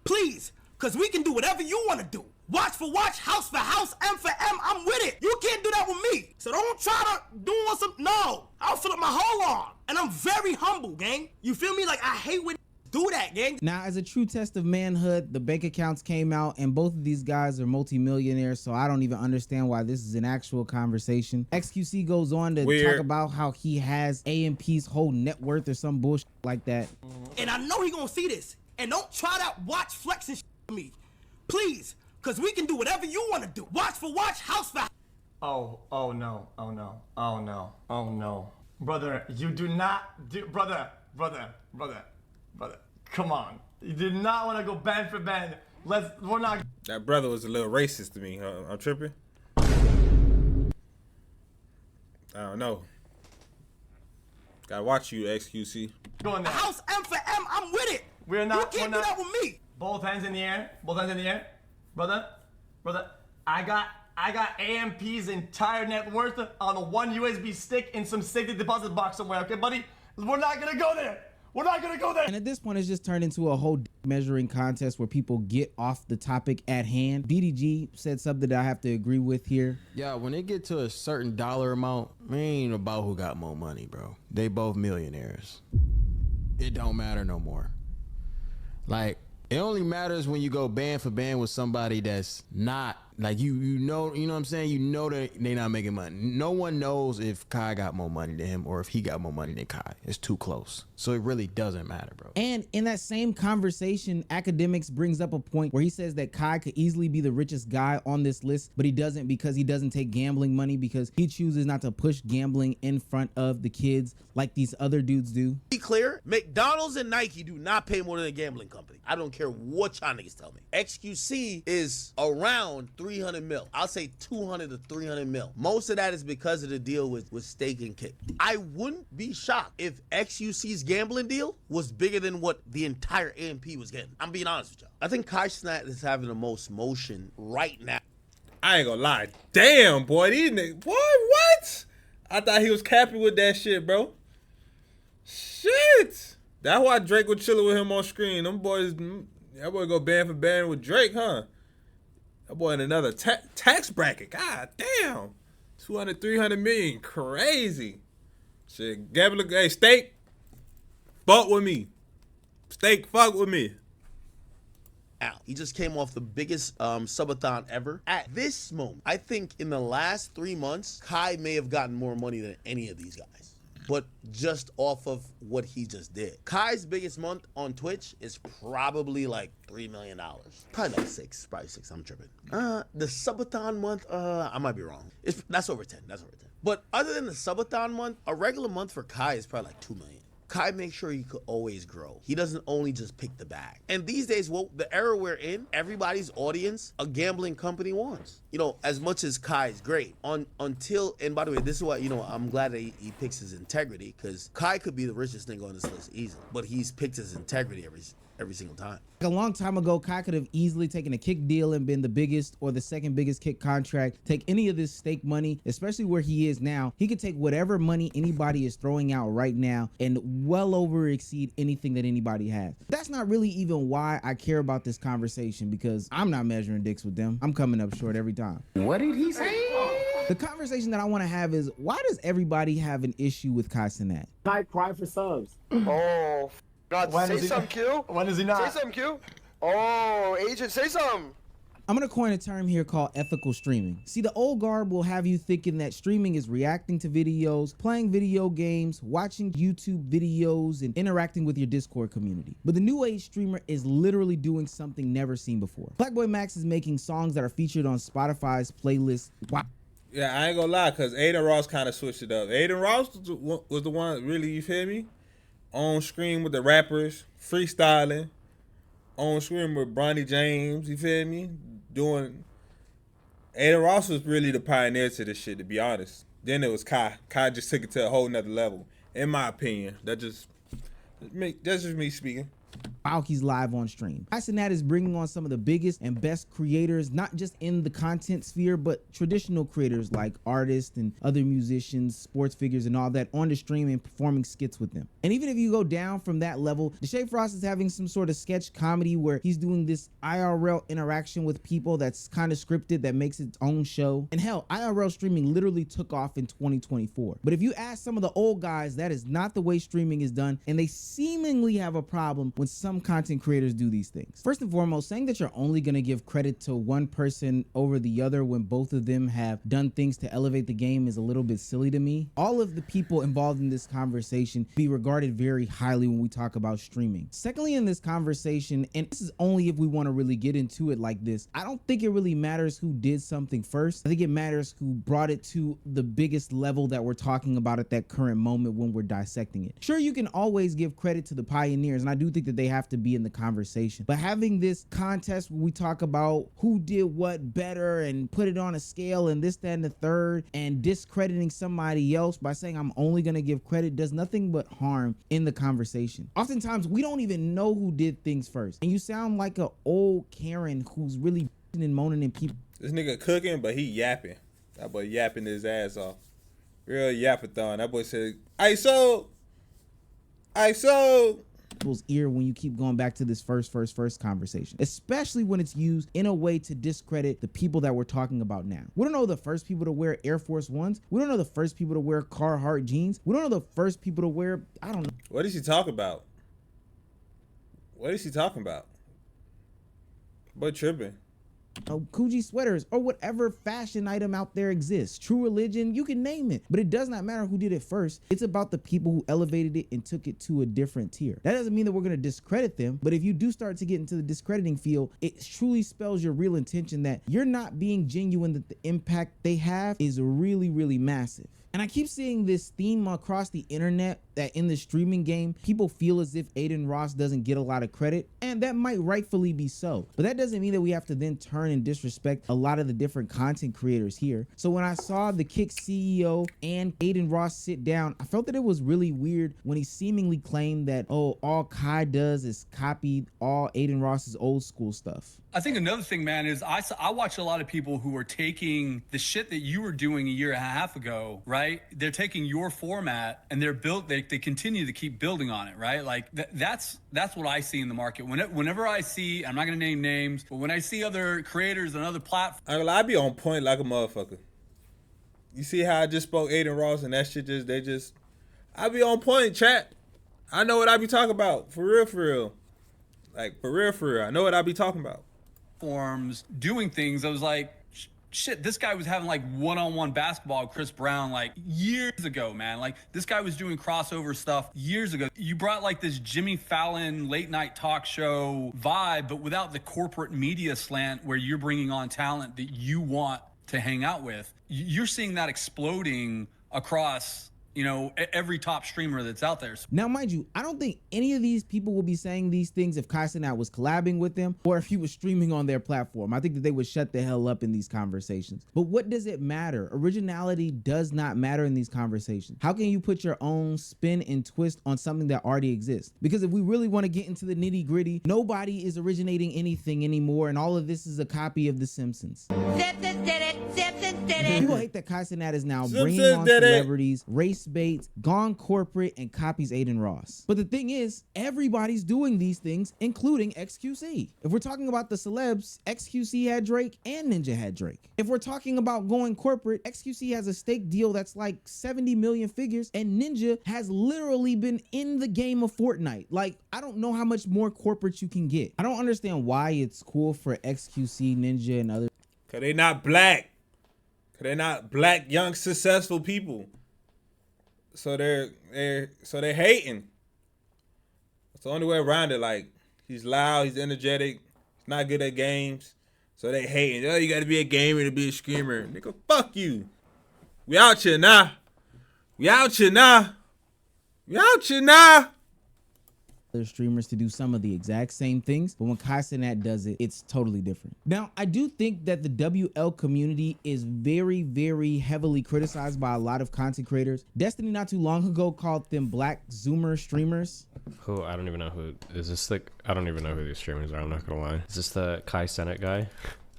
please, cause we can do whatever you wanna do. Watch for watch, house for house, M for M, I'm with it. You can't do that with me. So don't try to do on some, no. I'll fill up my whole arm. And I'm very humble, gang. You feel me? Like, I hate when do that, gang. Now, as a true test of manhood, the bank accounts came out, and both of these guys are multimillionaires, so I don't even understand why this is an actual conversation. XQC goes on to talk about how he has AMP's whole net worth or some bullshit like that. And I know he gonna see this. And don't try that watch flexing shit with me, please. Cause we can do whatever you want to do. Watch for watch, house for house. Oh no. Brother, you do not do, brother. Come on. You did not want to go band for band. We're not. That brother was a little racist to me. I'm tripping. I don't know. Gotta watch you, XQC. Going there. House M for M, I'm with it. We're not. You can't do that with me. Both hands in the air. Brother, I got AMP's entire net worth on a one USB stick in some safety deposit box somewhere, okay, buddy? We're not gonna go there. And at this point, it's just turned into a whole measuring contest where people get off the topic at hand. BDG said something that I have to agree with here. Yeah, when they get to a certain dollar amount, it ain't about who got more money, bro. They both millionaires. It don't matter no more. Like, it only matters when you go band for band with somebody that's not like you know what I'm saying? You know that they not making money. No one knows if Kai got more money than him or if he got more money than Kai. It's too close. So it really doesn't matter, bro. And in that same conversation, Academics brings up a point where he says that Kai could easily be the richest guy on this list, but he doesn't because he doesn't take gambling money because he chooses not to push gambling in front of the kids like these other dudes do. Be clear, McDonald's and Nike do not pay more than a gambling company. I don't care what y'all niggas tell me. XQC is around 300 mil. I'll say 200 to 300 mil. Most of that is because of the deal with Steak and Kick. I wouldn't be shocked if XQC's gambling deal was bigger than what the entire AMP was getting. I'm being honest with y'all. I think Kai Cenat is having the most motion right now. I ain't gonna lie. Damn, boy, these niggas. Boy, what? I thought he was capping with that shit, bro. Shit. That's why Drake was chilling with him on screen. Them boys, that boy go band for band with Drake, huh? That boy in another tax bracket. God damn. 200, 300 million. Crazy. Shit, gambling. Hey, Steak, fuck with me. Steak, fuck with me. He just came off the biggest subathon ever. At this moment, I think in the last 3 months, Kai may have gotten more money than any of these guys. But just off of what he just did. Kai's biggest month on Twitch is probably like $3 million. Probably like six, I'm tripping. The subathon month, I might be wrong. That's over 10, But other than the subathon month, a regular month for Kai is probably like 2 million. Kai makes sure he could always grow. He doesn't only just pick the bag. And these days, well, the era we're in, everybody's audience, a gambling company wants. You know, as much as Kai is great, until, and by the way, this is what, you know, I'm glad that he picks his integrity, because Kai could be the richest nigga on this list easily, but he's picked his integrity every single time. A long time ago, Kai could have easily taken a Kick deal and been the biggest or the second biggest Kick contract. Take any of this stake money, especially where he is now. He could take whatever money anybody is throwing out right now and well over exceed anything that anybody has. That's not really even why I care about this conversation, because I'm not measuring dicks with them. I'm coming up short every time. What did he say? The conversation that I want to have is, why does everybody have an issue with Kai Cenat? Kai cry for subs. Oh, God, When say is he- something, Q. When is he not? Say something, Q. Oh, agent, say something. I'm gonna coin a term here called ethical streaming. See, the old guard will have you thinking that streaming is reacting to videos, playing video games, watching YouTube videos, and interacting with your Discord community. But the new age streamer is literally doing something never seen before. Blackboy Max is making songs that are featured on Spotify's playlist. Wow. Yeah, I ain't gonna lie, cause Aiden Ross kind of switched it up. Aiden Ross was the one really, you feel me, on screen with the rappers, freestyling, on screen with Bronny James, you feel me, doing. Aiden Ross was really the pioneer to this shit, to be honest. Then it was Kai. Kai just took it to a whole nother level, in my opinion. That's just me speaking. Aoki's live on stream. That is bringing on some of the biggest and best creators, not just in the content sphere, but traditional creators like artists and other musicians, sports figures and all that on the stream and performing skits with them. And even if you go down from that level, Deshae Frost is having some sort of sketch comedy where he's doing this IRL interaction with people that's kind of scripted that makes its own show. And hell, IRL streaming literally took off in 2024. But if you ask some of the old guys, that is not the way streaming is done, and they seemingly have a problem when some content creators do these things. First and foremost, saying that you're only going to give credit to one person over the other when both of them have done things to elevate the game is a little bit silly to me. All of the people involved in this conversation be regarded very highly when we talk about streaming. Secondly, in this conversation, and this is only if we want to really get into it like this, I don't think it really matters who did something first. I think it matters who brought it to the biggest level that we're talking about at that current moment when we're dissecting it. Sure, you can always give credit to the pioneers, and I do think that they have to be in the conversation. But having this contest where we talk about who did what better and put it on a scale and this, that, and the third, and discrediting somebody else by saying I'm only going to give credit does nothing but harm in the conversation. Oftentimes, we don't even know who did things first. And you sound like an old Karen who's really and moaning and people. This nigga cooking, but he yapping. That boy yapping his ass off. Real yappathon. That boy said, I sold. People's ear when you keep going back to this first conversation, especially when it's used in a way to discredit the people that we're talking about now. We don't know the first people to wear Air Force Ones. We don't know the first people to wear Carhartt jeans. We don't know the first people to wear, I don't know. What is he talking about? But tripping. Coogee sweaters or whatever fashion item out there exists. True Religion, you can name it. But it does not matter who did it first. It's about the people who elevated it and took it to a different tier. That doesn't mean that we're going to discredit them, but if you do start to get into the discrediting field, it truly spells your real intention that you're not being genuine, that the impact they have is really, really massive. And I keep seeing this theme across the internet that in the streaming game, people feel as if Aiden Ross doesn't get a lot of credit, and that might rightfully be so. But that doesn't mean that we have to then turn and disrespect a lot of the different content creators here. So when I saw the Kick CEO and Aiden Ross sit down, I felt that it was really weird when he seemingly claimed that, oh, all Kai does is copy all Aiden Ross's old school stuff. I think another thing, man, is I watch a lot of people who are taking the shit that you were doing a year and a half ago, right? They're taking your format and they continue to keep building on it, right? Like that's what I see in the market. Whenever I see, I'm not gonna name names, but when I see other creators and other platforms, I be on point like a motherfucker. You see how I just spoke Aiden Ross and that shit I be on point, chat. I know what I be talking about, for real. Like, for real. I know what I be talking about. Forms doing things, I was like, shit, this guy was having like one-on-one basketball with Chris Brown like years ago, man. Like this guy was doing crossover stuff years ago. You brought like this Jimmy Fallon late night talk show vibe, but without the corporate media slant where you're bringing on talent that you want to hang out with. You're seeing that exploding across, you know, every top streamer that's out there. Now, mind you, I don't think any of these people will be saying these things if Kai Cenat was collabing with them or if he was streaming on their platform. I think that they would shut the hell up in these conversations. But what does it matter? Originality does not matter in these conversations. How can you put your own spin and twist on something that already exists? Because if we really want to get into the nitty gritty, nobody is originating anything anymore, and all of this is a copy of The Simpsons. Simpsons did it. Simpsons People hate that Kai Cenat is now Simpsons bringing on did it. celebrities, race baits, gone corporate, and copies Aiden Ross. But the thing is, everybody's doing these things, including XQC. If we're talking about the celebs, XQC had Drake and Ninja had Drake. If we're talking about going corporate, XQC has a stake deal that's like 70 million figures, and Ninja has literally been in the game of Fortnite. Like, I don't know how much more corporate you can get. I don't understand why it's cool for XQC, Ninja, and others. Cause they not black. Cause they not black, young, successful people. So they're hating. It's the only way around it. Like, he's loud, he's energetic, he's not good at games. So they hating. Oh, you gotta be a gamer to be a screamer. Nigga, fuck you. We out here now. We out here now. We out here now. Other streamers to do some of the exact same things, but when Kai Cenat does it, it's totally different. Now, I do think that the WL community is very, very heavily criticized by a lot of content creators. Destiny not too long ago called them black Zoomer streamers. Who? I don't even know who. Is this the... I don't even know who these streamers are, I'm not gonna lie. Is this the Kai Cenat guy?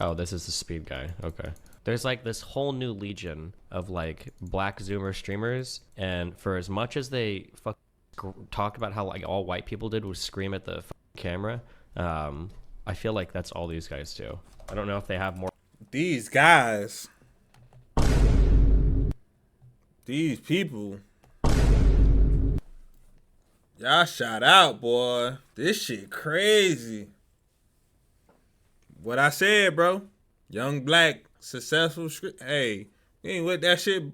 Oh, this is the Speed guy. Okay. There's like this whole new legion of like black Zoomer streamers, and for as much as they talk about how like all white people did was scream at the camera, I feel like that's all these guys do. I don't know if they have more. These guys, these people, y'all shout out, boy. This shit crazy. What I said, bro. Young, black, successful. Hey, you ain't with that shit,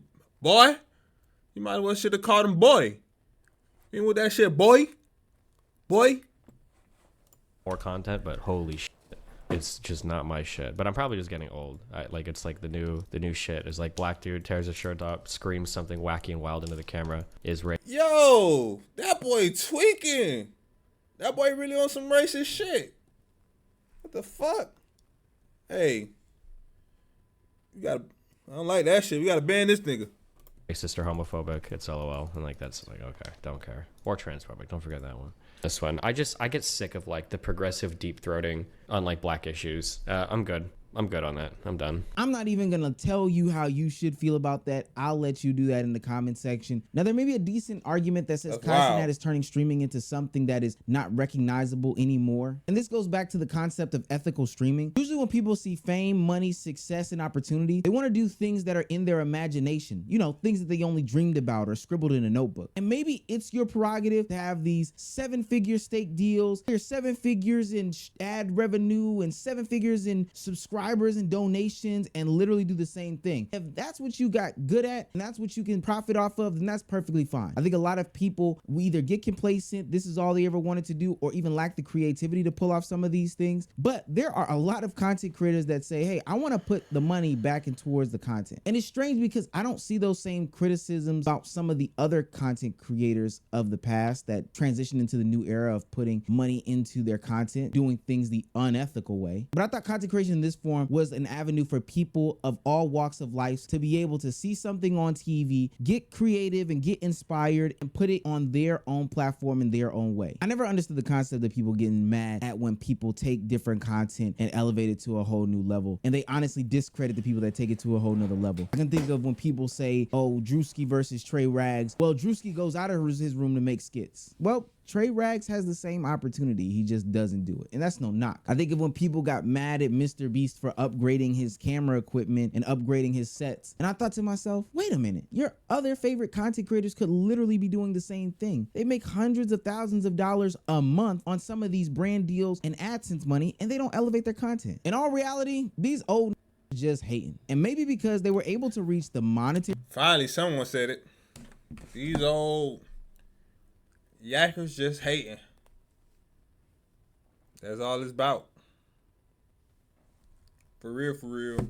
boy. You might as well should have called him boy. You ain't with that shit, boy. Boy. More content, but holy shit, it's just not my shit. But I'm probably just getting old. It's like the new shit is like black dude tears his shirt up, screams something wacky and wild into the camera. Yo, that boy tweaking. That boy really on some racist shit. What the fuck? Hey, I don't like that shit. We gotta ban this nigga. Racist or homophobic, it's LOL, and like that's like okay, don't care. Or transphobic, don't forget that one. This one, I get sick of like the progressive deep throating on like black issues. I'm good on that. I'm done. I'm not even gonna tell you how you should feel about that. I'll let you do that in the comment section. Now, there may be a decent argument that says Kai Cenat is turning streaming into something that is not recognizable anymore. And this goes back to the concept of ethical streaming. Usually when people see fame, money, success, and opportunity, they want to do things that are in their imagination. You know, things that they only dreamed about or scribbled in a notebook. And maybe it's your prerogative to have these 7-figure stake deals. There's 7 figures in ad revenue and 7 figures in subscribers and donations, and literally do the same thing. If that's what you got good at and that's what you can profit off of, then that's perfectly fine. I think a lot of people, we either get complacent, this is all they ever wanted to do, or even lack the creativity to pull off some of these things. But there are a lot of content creators that say, hey, I want to put the money back in towards the content. And it's strange because I don't see those same criticisms about some of the other content creators of the past that transitioned into the new era of putting money into their content, doing things the unethical way. But I thought content creation in this form was an avenue for people of all walks of life to be able to see something on TV, get creative and get inspired, and put it on their own platform in their own way. I never understood the concept of people getting mad at when people take different content and elevate it to a whole new level. And they honestly discredit the people that take it to a whole nother level. I can think of when people say, oh, Drewski versus Trey Rags. Well, Drewski goes out of his room to make skits. Well, Trey Rags has the same opportunity. He just doesn't do it. And that's no knock. I think of when people got mad at Mr. Beast for upgrading his camera equipment and upgrading his sets. And I thought to myself, wait a minute, your other favorite content creators could literally be doing the same thing. They make hundreds of thousands of dollars a month on some of these brand deals and AdSense money, and they don't elevate their content. In all reality, these old just hating. And maybe because they were able to reach the monetary. Finally, someone said it. These old yackers just hating. That's all it's about. For real, for real.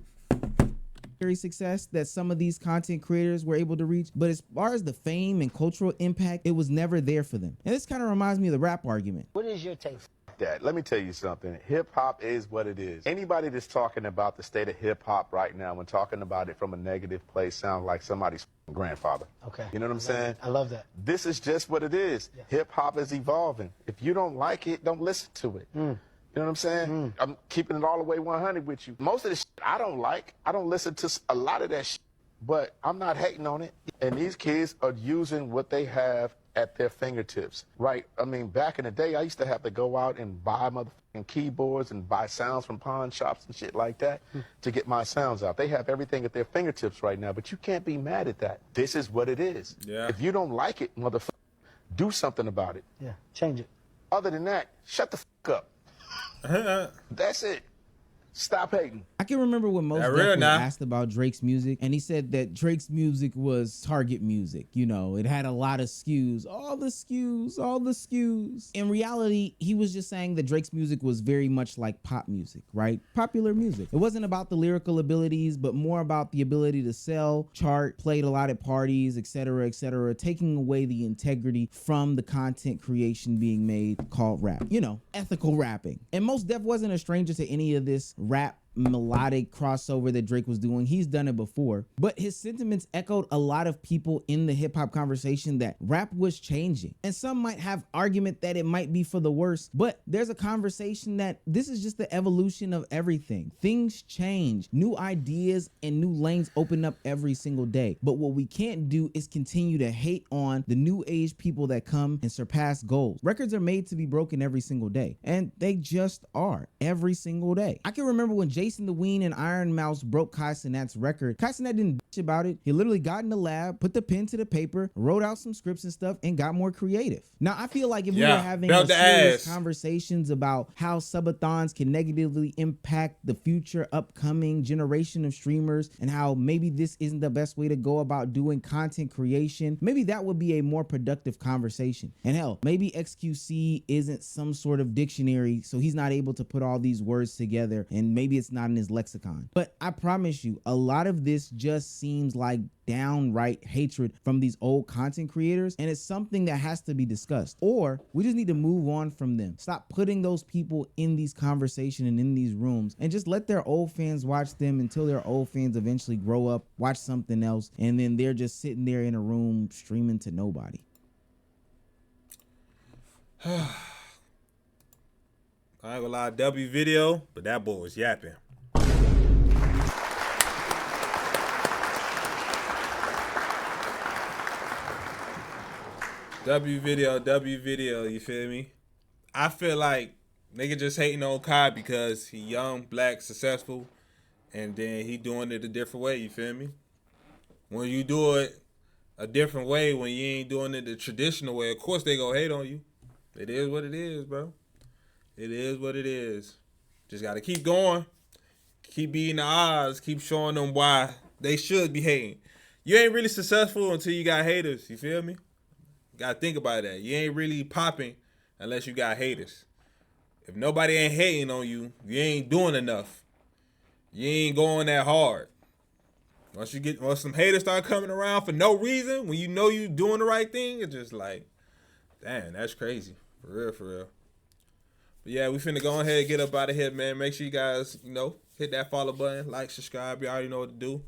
Success that some of these content creators were able to reach, but as far as the fame and cultural impact, it was never there for them. And this kind of reminds me of the rap argument. What is your take? That. Let me tell you something. Hip hop is what it is. Anybody that's talking about the state of hip hop right now, when talking about it from a negative place, sounds like somebody's grandfather. Okay. You know what I'm saying? I love that. This is just what it is. Yeah. Hip hop is evolving. If you don't like it, don't listen to it. You know what I'm saying? I'm keeping it all the way 100 with you. Most of the shit I don't like. I don't listen to a lot of that shit, but I'm not hating on it. And these kids are using what they have at their fingertips, right? I mean, back in the day, I used to have to go out and buy motherfucking keyboards and buy sounds from pawn shops and shit like that to get my sounds out. They have everything at their fingertips right now, but you can't be mad at that. This is what it is. Yeah. If you don't like it, motherfucker, do something about it. Yeah, change it. Other than that, shut the fuck up. That's it. Stop hating. I can remember when Mos Def was asked about Drake's music, and he said that Drake's music was Target music. You know, it had a lot of skews, all the skews. In reality, he was just saying that Drake's music was very much like pop music, right? Popular music. It wasn't about the lyrical abilities, but more about the ability to sell, chart, played a lot at parties, etc., taking away the integrity from the content creation being made called rap. You know, ethical rapping. And Mos Def wasn't a stranger to any of this rap melodic crossover that Drake was doing. He's done it before, but his sentiments echoed a lot of people in the hip hop conversation that rap was changing. And some might have argument that it might be for the worse, but there's a conversation that this is just the evolution of everything. Things change, new ideas and new lanes open up every single day. But what we can't do is continue to hate on the new age people that come and surpass goals. Records are made to be broken every single day, and they just are every single day. I can remember when Jason the Ween and Iron Mouse broke Kai Cenat's record. Kai Cenat didn't bitch about it. He literally got in the lab, put the pen to the paper, wrote out some scripts and stuff, and got more creative. Now, I feel like if we were having a serious conversations about how subathons can negatively impact the future upcoming generation of streamers and how maybe this isn't the best way to go about doing content creation, maybe that would be a more productive conversation. And hell, maybe XQC isn't some sort of dictionary, so he's not able to put all these words together, and maybe it's not in his lexicon. But I promise you, a lot of this just seems like downright hatred from these old content creators, and it's something that has to be discussed, or we just need to move on from them. Stop putting those people in these conversations and in these rooms, and just let their old fans watch them until their old fans eventually grow up, watch something else, and then they're just sitting there in a room streaming to nobody. I ain't gonna lie, W video, but that boy was yapping. W video, you feel me? I feel like nigga just hating on Kai because he young, black, successful, and then he doing it a different way, you feel me? When you do it a different way, when you ain't doing it the traditional way, of course they gonna hate on you. It is what it is, bro. It is what it is. Just gotta keep going. Keep beating the odds. Keep showing them why they should be hating. You ain't really successful until you got haters. You feel me? You gotta think about that. You ain't really popping unless you got haters. If nobody ain't hating on you, you ain't doing enough. You ain't going that hard. Once some haters start coming around for no reason, when you know you doing the right thing, it's just like, damn, that's crazy. For real, for real. But yeah, we finna go ahead and get up out of here, man. Make sure you guys, hit that follow button, like, subscribe. You already know what to do.